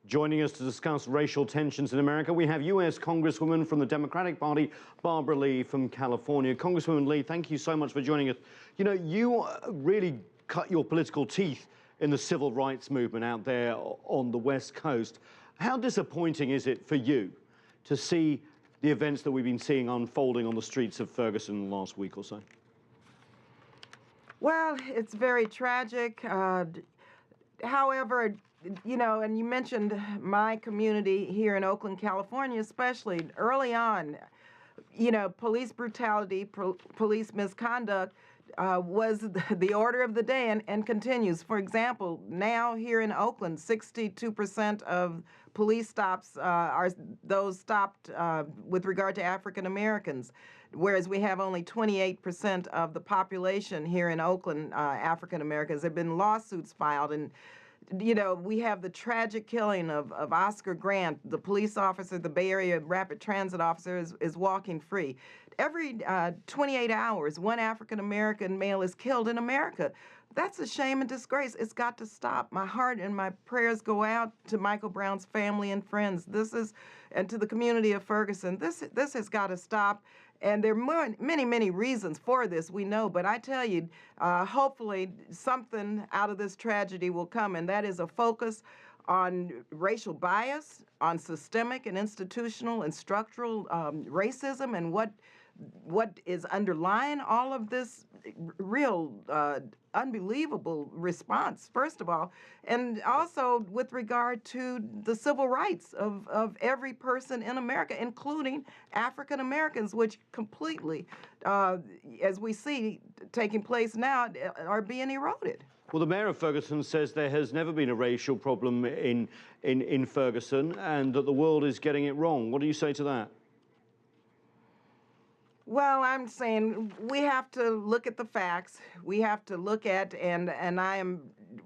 Joining us to discuss racial tensions in America, we have U.S. Congresswoman from the Democratic Party, Barbara Lee from California. Congresswoman Lee, thank you so much for joining us. You know, you really cut your political teeth in the civil rights movement out there on the West Coast. How disappointing is it for you to see the events that we've been seeing unfolding on the streets of Ferguson in the last week or so? Well, it's very tragic. However, you know, and you mentioned my community here in Oakland, California, especially early on, you know, police brutality, police misconduct was the order of the day and continues. For example, now here in Oakland, 62% of police stops are those stopped with regard to African Americans, whereas we have only 28% of the population here in Oakland, African Americans. There have been lawsuits filed, and you know, we have the tragic killing of Oscar Grant, the police officer, the Bay Area rapid transit officer, is walking free. Every 28 hours, one African-American male is killed in America. That's a shame and disgrace. It's got to stop. My heart and my prayers go out to Michael Brown's family and friends. And to the community of Ferguson. This has got to stop. And there are many reasons for this, we know, but I tell you, hopefully something out of this tragedy will come, and that is a focus on racial bias, on systemic and institutional and structural racism, and what is underlying all of this real unbelievable response, first of all, and also with regard to the civil rights of every person in America, including African Americans, which completely, as we see taking place now, are being eroded. Well, the mayor of Ferguson says there has never been a racial problem in Ferguson and that the world is getting it wrong. What do you say to that? Well, I'm saying we have to look at the facts. We have to look at, and I am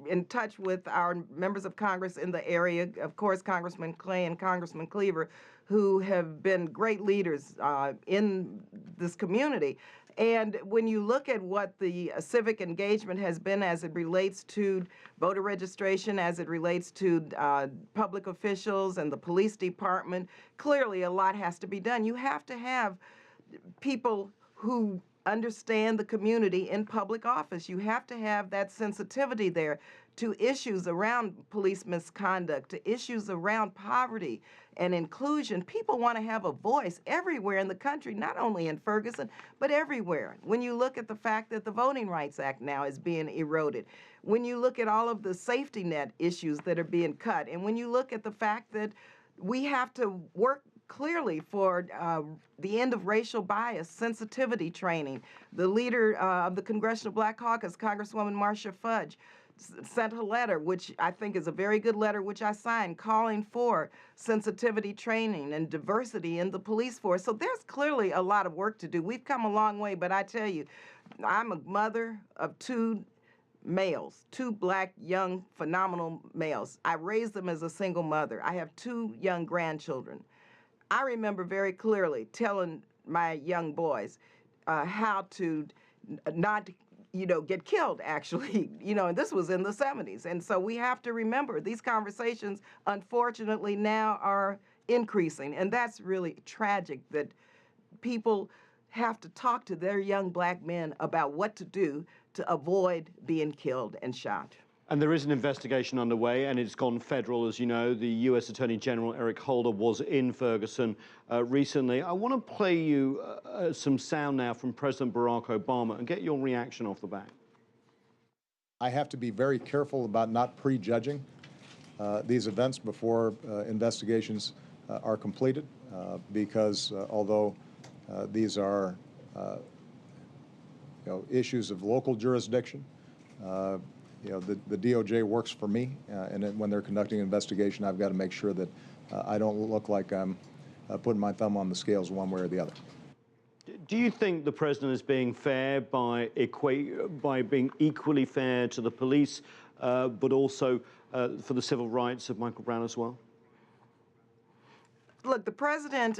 in touch with our members of Congress in the area, of course, Congressman Clay and Congressman Cleaver, who have been great leaders in this community. And when you look at what the civic engagement has been as it relates to voter registration, as it relates to public officials and the police department, clearly a lot has to be done. You have to have people who understand the community in public office. You have to have that sensitivity there to issues around police misconduct, to issues around poverty and inclusion. People want to have a voice everywhere in the country, not only in Ferguson, but everywhere. When you look at the fact that the Voting Rights Act now is being eroded, when you look at all of the safety net issues that are being cut, and when you look at the fact that we have to work clearly for the end of racial bias, sensitivity training. The leader of the Congressional Black Caucus, Congresswoman Marcia Fudge, sent a letter, which I think is a very good letter, which I signed, calling for sensitivity training and diversity in the police force. So there's clearly a lot of work to do. We've come a long way, but I tell you, I'm a mother of two males, two black, young, phenomenal males. I raised them as a single mother. I have two young grandchildren. I remember very clearly telling my young boys how to not, you know, get killed, actually, you know, and this was in the 70s. And so we have to remember these conversations, unfortunately, now are increasing. And that's really tragic that people have to talk to their young black men about what to do to avoid being killed and shot. And there is an investigation underway, and it's gone federal, as you know. The U.S. Attorney General Eric Holder was in Ferguson recently. I want to play you some sound now from President Barack Obama and get your reaction off the bat. I have to be very careful about not prejudging these events before investigations are completed, because although these are issues of local jurisdiction, the DOJ works for me, and when they're conducting an investigation, I've got to make sure that I don't look like I'm putting my thumb on the scales one way or the other. Do you think the president is being fair by being equally fair to the police, but also for the civil rights of Michael Brown as well? Look, the president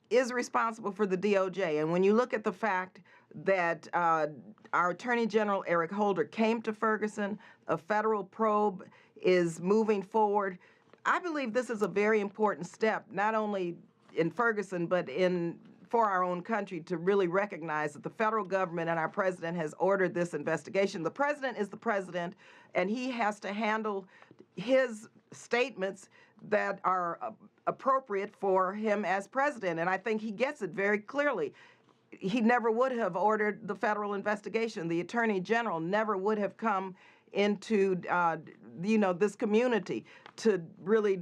is responsible for the DOJ, and when you look at the fact that our Attorney General Eric Holder came to Ferguson, a federal probe is moving forward. I believe this is a very important step, not only in Ferguson, but for our own country, to really recognize that the federal government and our president has ordered this investigation. The president is the president, and he has to handle his statements that are appropriate for him as president, and I think he gets it very clearly. He never would have ordered the federal investigation. The Attorney General never would have come into this community to really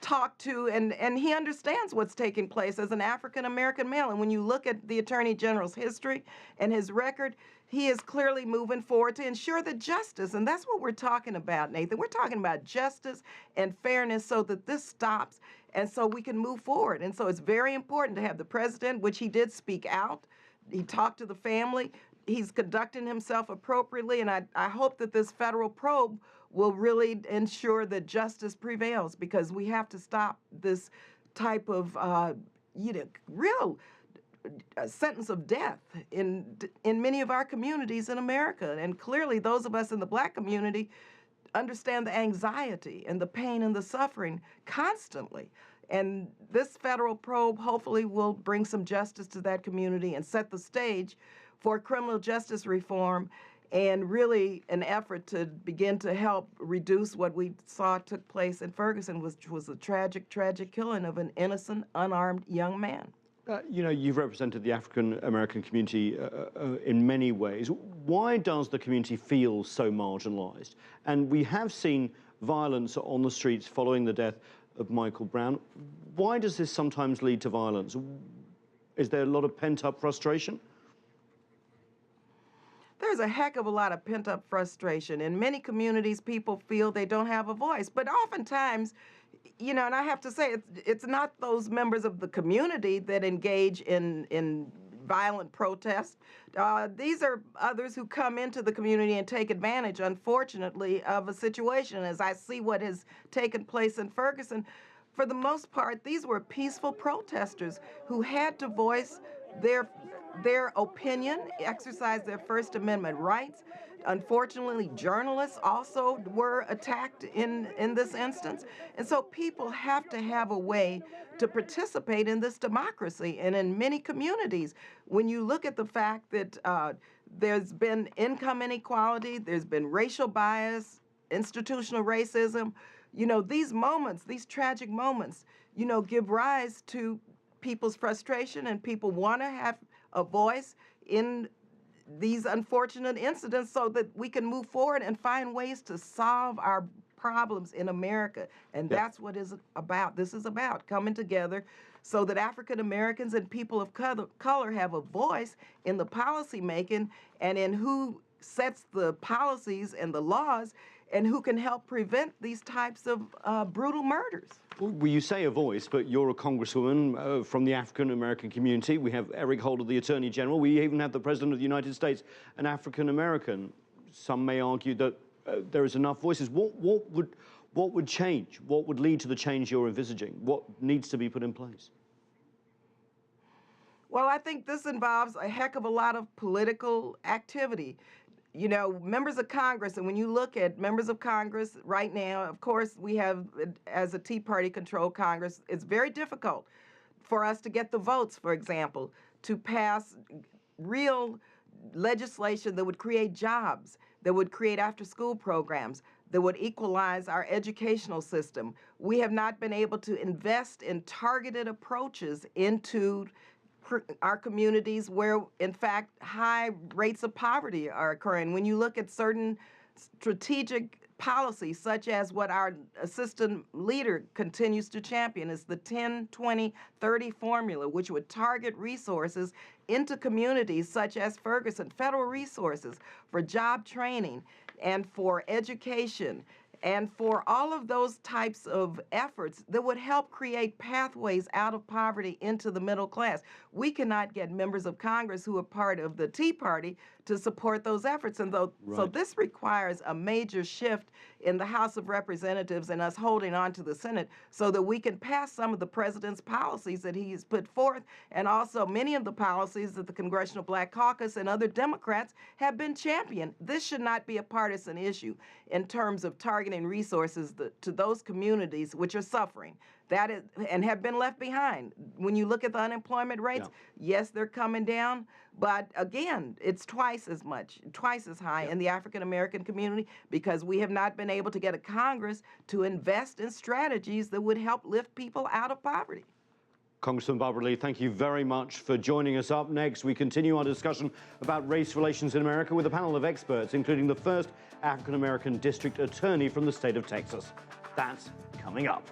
talk to, and he understands what's taking place as an African-American male. And when you look at the Attorney General's history and his record, he is clearly moving forward to ensure the justice, and that's what we're talking about, Nathan. We're talking about justice and fairness so that this stops and so we can move forward. And so it's very important to have the president, which he did speak out. He talked to the family. He's conducting himself appropriately, and I hope that this federal probe will really ensure that justice prevails, because we have to stop this type of real sentence of death in many of our communities in America. And clearly those of us in the Black community understand the anxiety and the pain and the suffering constantly. And this federal probe hopefully will bring some justice to that community and set the stage for criminal justice reform, and really an effort to begin to help reduce what we saw took place in Ferguson, which was a tragic, tragic killing of an innocent, unarmed young man. You've represented the African-American community in many ways. Why does the community feel so marginalized? And we have seen violence on the streets following the death of Michael Brown. Why does this sometimes lead to violence? Is there a lot of pent-up frustration? There's a heck of a lot of pent-up frustration. In many communities, people feel they don't have a voice. But oftentimes, and I have to say, it's not those members of the community that engage in violent protest. These are others who come into the community and take advantage, unfortunately, of a situation. As I see what has taken place in Ferguson, for the most part, these were peaceful protesters who had to voice their opinion, exercise their First Amendment rights. Unfortunately, journalists also were attacked in this instance. And so people have to have a way to participate in this democracy. And in many communities, when you look at the fact that there's been income inequality, there's been racial bias, institutional racism, these moments, these tragic moments, give rise to people's frustration, and people want to have a voice in these unfortunate incidents so that we can move forward and find ways to solve our problems in America. And that's what is about. This is about coming together so that African Americans and people of color have a voice in the policy making and in who sets the policies and the laws and who can help prevent these types of brutal murders. Well, you say a voice, but you're a congresswoman from the African-American community. We have Eric Holder, the Attorney General. We even have the President of the United States, an African-American. Some may argue that there is enough voices. What would change? What would lead to the change you're envisaging? What needs to be put in place? Well, I think this involves a heck of a lot of political activity. Members of Congress, and when you look at members of Congress right now, of course, we have, as a Tea Party-controlled Congress, it's very difficult for us to get the votes, for example, to pass real legislation that would create jobs, that would create after-school programs, that would equalize our educational system. We have not been able to invest in targeted approaches into our communities where, in fact, high rates of poverty are occurring. When you look at certain strategic policies, such as what our assistant leader continues to champion, is the 10-20-30 formula, which would target resources into communities such as Ferguson, federal resources for job training and for education and for all of those types of efforts that would help create pathways out of poverty into the middle class. We cannot get members of Congress who are part of the Tea Party to support those efforts. And so this requires a major shift in the House of Representatives and us holding on to the Senate so that we can pass some of the president's policies that he's put forth, and also many of the policies that the Congressional Black Caucus and other Democrats have been championed. This should not be a partisan issue in terms of targeting targeting resources to those communities which are suffering. That is, and have been left behind. When you look at the unemployment rates, yes, they're coming down, but again, it's twice as much, twice as high in the African American community, because we have not been able to get a Congress to invest in strategies that would help lift people out of poverty. Congresswoman Barbara Lee, thank you very much for joining us. Up next, we continue our discussion about race relations in America with a panel of experts, including the first African American district attorney from the state of Texas. That's coming up.